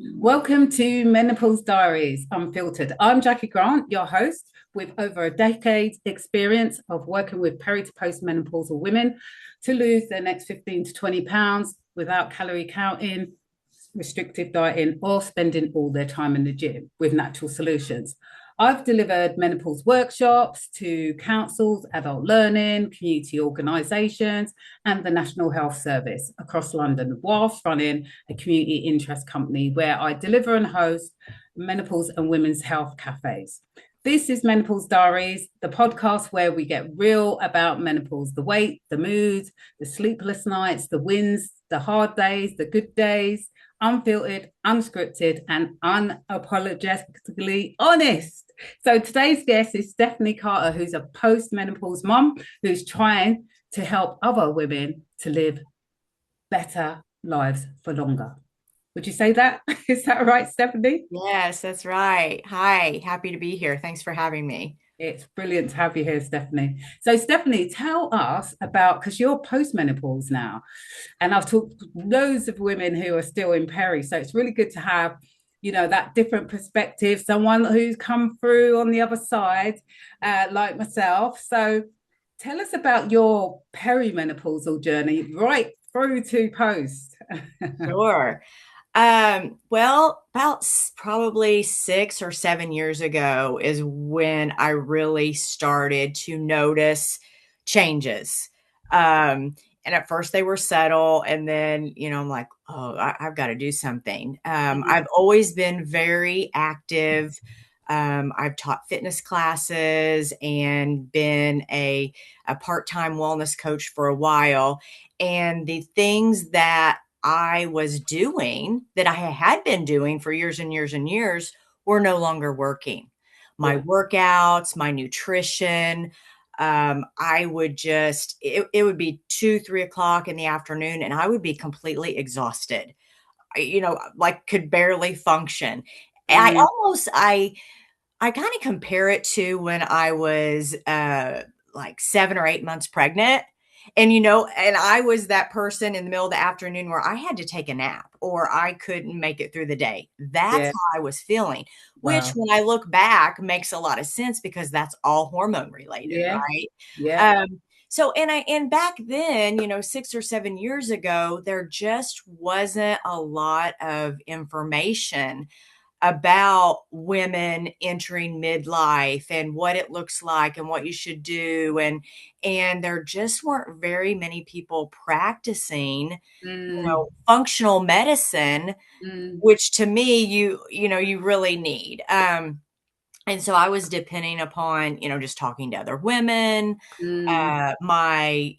Welcome to Menopause Diaries Unfiltered. I'm Jackie Grant, your host, with over a decade's experience of working with peri to post-menopausal women to lose their next 15 to 20 pounds without calorie counting, restrictive dieting, or spending all their time in the gym with natural solutions. I've delivered menopause workshops to councils, adult learning, community organisations, and the National Health Service across London, whilst running a community interest company where I deliver and host menopause and women's health cafes. This is Menopause Diaries, the podcast where we get real about menopause, the weight, the mood, the sleepless nights, the wins, the hard days, the good days, unfiltered, unscripted, and unapologetically honest. So today's guest is Stephanie Carter, who's a post-menopause mom who's trying to help other women to live better lives for longer. Would you say that? Is that right, Stephanie? Yes, that's right. Hi, happy to be here. Thanks for having me. It's brilliant to have you here, Stephanie. So, Stephanie, tell us about, because you're post-menopause now, and I've talked to loads of women who are still in peri. So it's really good to have, that different perspective, someone who's come through on the other side, like myself. So tell us about your perimenopausal journey right through to post. Sure. Well, about probably 6 or 7 years ago is when I really started to notice changes. And at first they were subtle, and then, I'm like, oh, I've got to do something. I've always been very active. I've taught fitness classes and been a part-time wellness coach for a while. And the things that I was doing that I had been doing for years and years and years were no longer working. My Yeah. workouts, my nutrition, I would it would be 2, 3 o'clock in the afternoon and I would be completely exhausted. Like could barely function. I Mm, almost, I kind of compare it to when I was like 7 or 8 months pregnant. And I was that person in the middle of the afternoon where I had to take a nap or I couldn't make it through the day. That's yeah. how I was feeling, which Wow. when I look back makes a lot of sense because that's all hormone related, Yeah. right? Yeah. So back then, 6 or 7 years ago, there just wasn't a lot of information about women entering midlife and what it looks like and what you should do, and there just weren't very many people practicing Mm, functional medicine, mm, which to me you really need. And so I was depending upon just talking to other women, mm, my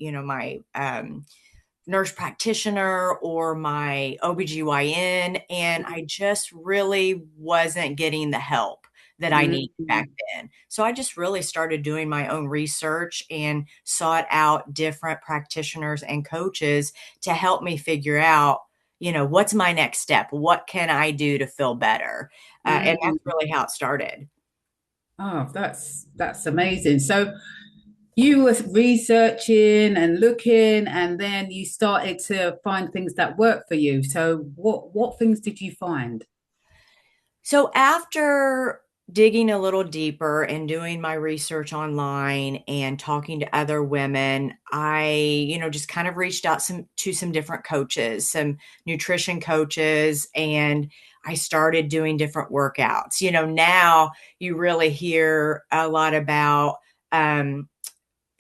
nurse practitioner or my OBGYN, and I just really wasn't getting the help that I needed back mm. then. So I just really started doing my own research and sought out different practitioners and coaches to help me figure out, what's my next step? What can I do to feel better? And that's Mm. really how it started. Oh, that's amazing. So you were researching and looking, and then you started to find things that work for you. So what things did you find? So after digging a little deeper and doing my research online and talking to other women, I, just kind of reached out to some different coaches, some nutrition coaches, and I started doing different workouts. Now you really hear a lot about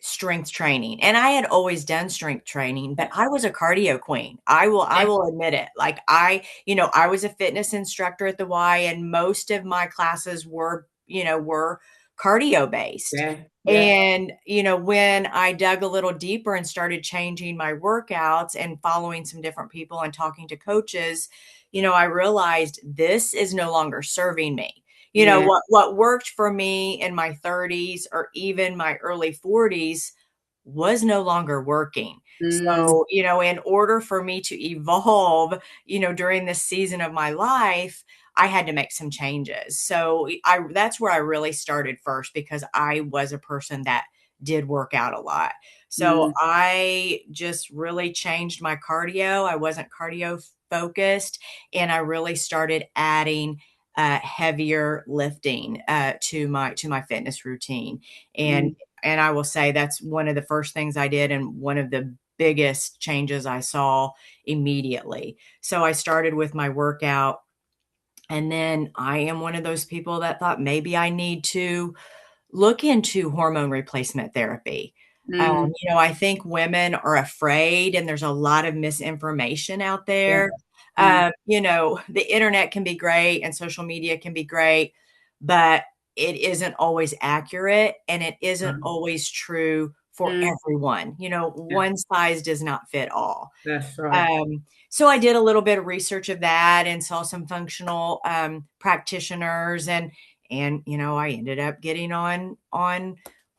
strength training. And I had always done strength training, but Yeah. I was a cardio queen. I will admit it. Like I was a fitness instructor at the Y, and most of my classes were cardio based. Yeah. Yeah. And when I dug a little deeper and started changing my workouts and following some different people and talking to coaches, I realized this is no longer serving me. Yeah. What worked for me in my 30s or even my early 40s was no longer working. Mm, So, in order for me to evolve, during this season of my life, I had to make some changes. So, I that's where I really started first because I was a person that did work out a lot. So, mm, I just really changed my cardio. I wasn't cardio focused, and I really started adding heavier lifting to my fitness routine. And Mm. and I will say that's one of the first things I did, and one of the biggest changes I saw immediately. So I started with my workout, and then I am one of those people that thought maybe I need to look into hormone replacement therapy. Mm. I think women are afraid, and there's a lot of misinformation out Yeah. there. Mm. The internet can be great and social media can be great, but it isn't always accurate, and it isn't Right. always true for Mm. everyone. Yeah, One size does not fit all. that's right. So I did a little bit of research of that and saw some functional practitioners, and I ended up getting on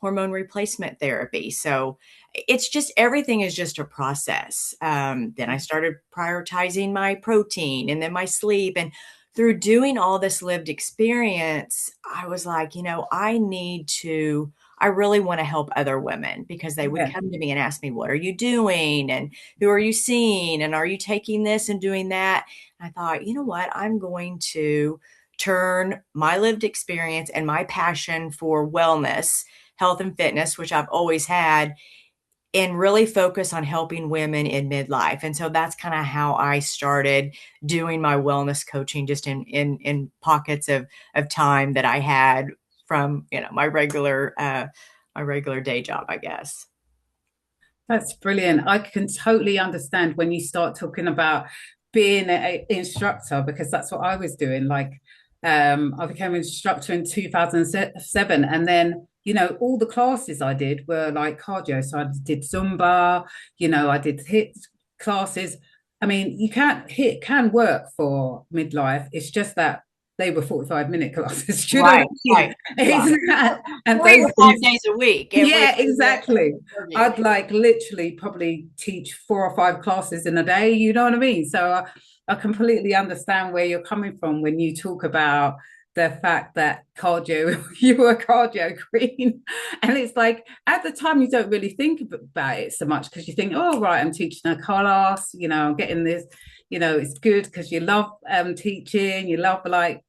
hormone replacement therapy. So it's just, everything is just a process. Then I started prioritizing my protein and then my sleep, and through doing all this lived experience, I was like, I really want to help other women, because they would Yeah. come to me and ask me, what are you doing? And who are you seeing? And are you taking this and doing that? And I thought, you know what? I'm going to turn my lived experience and my passion for wellness, health and fitness, which I've always had, and really focus on helping women in midlife. And so that's kind of how I started doing my wellness coaching, just in pockets of time that I had from, my regular day job, I guess. That's brilliant. I can totally understand when you start talking about being an instructor, because that's what I was doing. Like, I became an instructor in 2007, and then all the classes I did were like cardio. So I did Zumba, I did HIIT classes. I mean, you can't HIIT can work for midlife. It's just that they were 45-minute classes. Do you know what Right, I mean? right. Yeah. It's and 3 to 5 days a week, yeah, which is exactly. working. I'd like literally probably teach 4 or 5 classes in a day, you know what I mean? So I completely understand where you're coming from when you talk about the fact that cardio, you were a cardio queen. And it's like at the time, you don't really think about it so much, because you think, oh, right, I'm teaching a class, I'm getting this, it's good because you love teaching, you love like,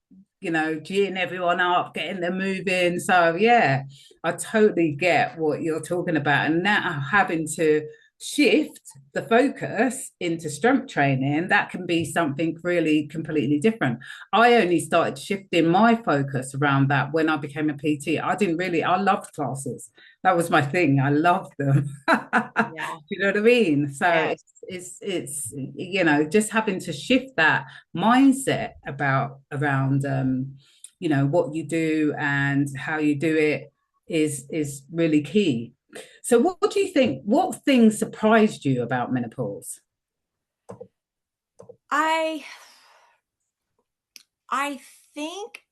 geeing everyone up, getting them moving. So, yeah, I totally get what you're talking about. And now having to shift the focus into strength training, that can be something really completely different. I only started shifting my focus around that when I became a PT. I loved classes. That was my thing. I loved them. Yeah. You know what I mean? So Yeah. it's just having to shift that mindset about around what you do and how you do it is really key. So what do you think? What things surprised you about menopause? I I think,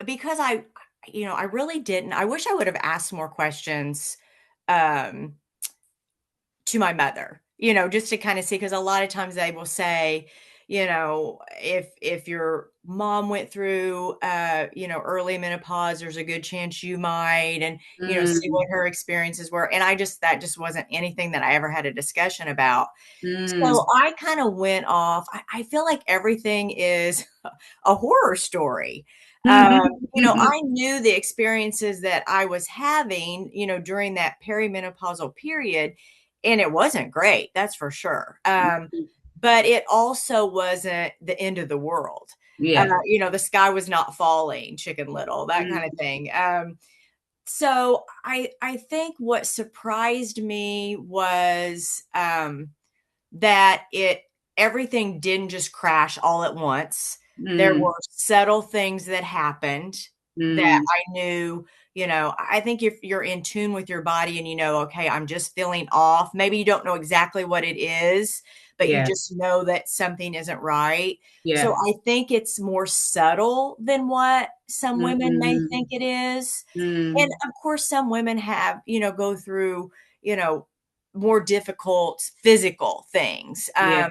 because I really didn't. I wish I would have asked more questions um to my mother, just to kind of see, because a lot of times they will say, if your mom went through early menopause, there's a good chance you might, and see Mm, what her experiences were. And that just wasn't anything that I ever had a discussion about. So mm, I kind of went off. I feel like everything is a horror story. I knew the experiences that I was having, during that perimenopausal period, and it wasn't great, that's for sure. But it also wasn't the end of the world. yeah. The sky was not falling, Chicken Little, that kind of Mm, thing. So I think what surprised me was that everything didn't just crash all at once. There mm, were subtle things that happened that mm, I knew. I think if you're in tune with your body and okay, I'm just feeling off. Maybe you don't know exactly what it is, but you yeah. just know that something isn't right. So Yeah. I think it's more subtle than what some women may Mm, think it is. And mm, of course, some women have, go through, you know, more difficult physical things. yeah.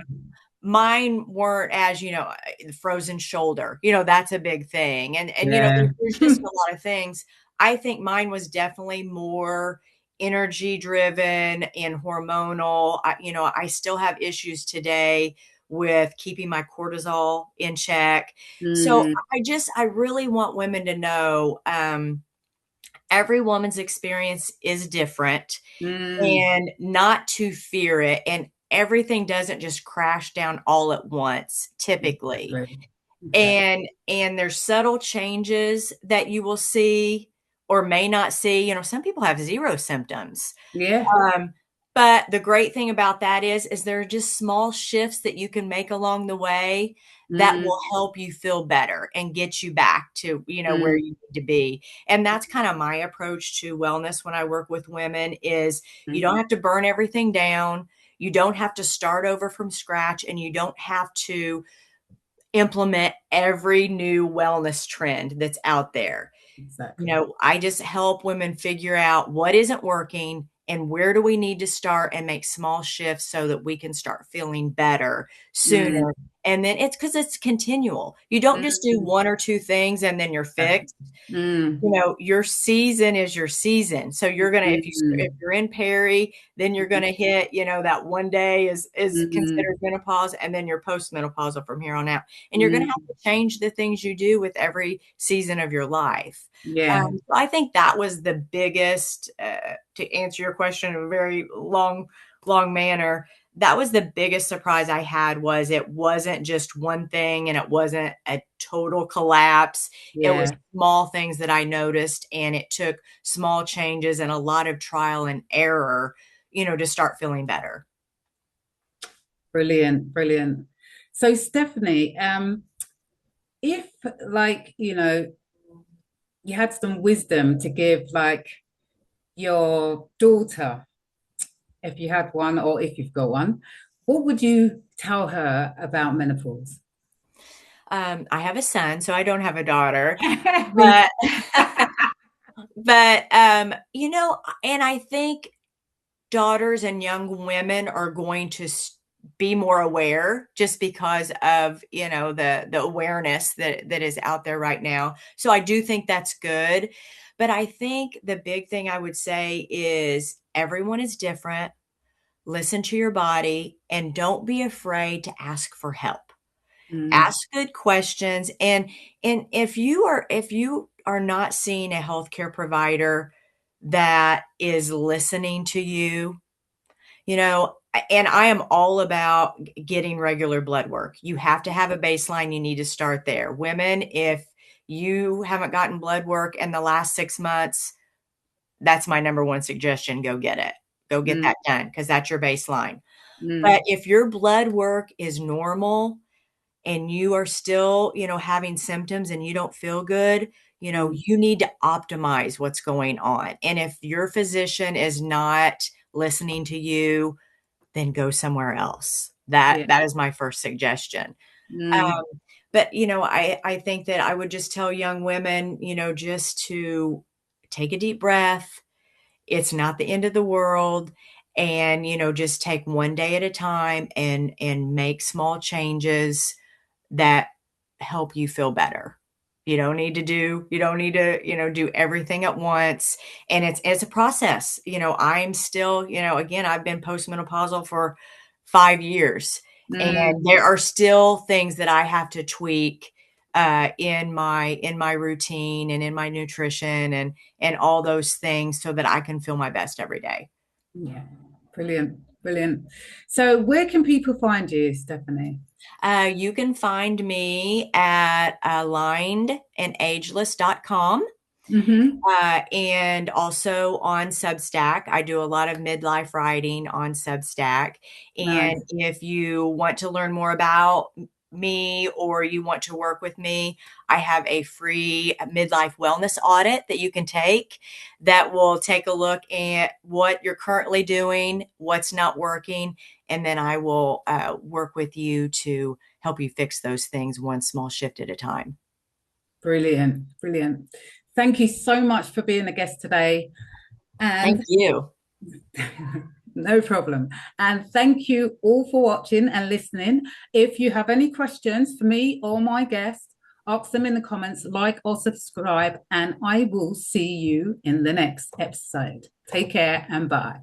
Mine weren't as, frozen shoulder, that's a big thing. And Yeah. there's just a lot of things. I think mine was definitely more energy driven and hormonal. I still have issues today with keeping my cortisol in check. So Mm, I really want women to know, every woman's experience is different, mm, and not to fear it. And everything doesn't just crash down all at once, typically. exactly. Exactly. And there's subtle changes that you will see or may not see. Some people have zero symptoms. Yeah. Um, but the great thing about that is there are just small shifts that you can make along the way that Mm, will help you feel better and get you back to, where mm, you need to be. And that's kind of my approach to wellness when I work with women is you mm. don't have to burn everything down. You don't have to start over from scratch, and you don't have to implement every new wellness trend that's out there. Exactly. I just help women figure out what isn't working and where do we need to start and make small shifts so that we can start feeling better Mm, sooner. And then it's because it's continual. You don't just do mm, one or two things and then you're exactly. fixed. Mm, Your season is your season. So you're gonna, if mm, you're in peri, then you're gonna hit, that one day is mm, considered menopause, and then you're post-menopausal from here on out. And you're gonna mm. have to change the things you do with every season of your life. Yeah. So I think that was the biggest, to answer your question in a very long manner. That was the biggest surprise I had, was it wasn't just one thing and it wasn't a total collapse. It was Yeah. small things that I noticed, and it took small changes and a lot of trial and error, to start feeling better. Brilliant. Brilliant. So, Stephanie, if like, you had some wisdom to give like your daughter, if you had one or if you've got one, what would you tell her about menopause? I have a son, so I don't have a daughter, Me but and I think daughters and young women are going to be more aware just because of the awareness that is out there right now. So I do think that's good, but I think the big thing I would say is everyone is different. Listen to your body and don't be afraid to ask for help. too. Ask good questions, and if you are not seeing a healthcare provider that is listening to you, and I am all about getting regular blood work. You have to have a baseline. You need to start there. Women, if you haven't gotten blood work in the last 6 months, that's my number one suggestion. Go get it. Go get Mm, that done because that's your baseline. But mm, if your blood work is normal and you are still, having symptoms and you don't feel good, mm, you need to optimize what's going on. And if your physician is not listening to you, then go somewhere else. That yeah. that is my first suggestion. Mm, But I think that I would just tell young women, just to take a deep breath. It's not the end of the world, and just take one day at a time and make small changes that help you feel better. You don't need to, do everything at once. And it's a process. I'm still, again, I've been postmenopausal for 5 years, and mm, there are still things that I have to tweak in my routine and in my nutrition and all those things so that I can feel my best every day. yeah. Brilliant. Brilliant. So where can people find you, Stephanie? You can find me at alignedandageless.com. Mm-hmm. And also on Substack. I do a lot of midlife writing on Substack. And Nice. if you want to learn more about me or you want to work with me, I have a free midlife wellness audit that you can take that will take a look at what you're currently doing, what's not working, and then I will work with you to help you fix those things one small shift at a time. Brilliant. Brilliant. Thank you so much for being a guest today. Thank And you. no problem. And thank you all for watching and listening. If you have any questions for me or my guest, ask them in the comments, like or subscribe, and I will see you in the next episode. Take care and bye.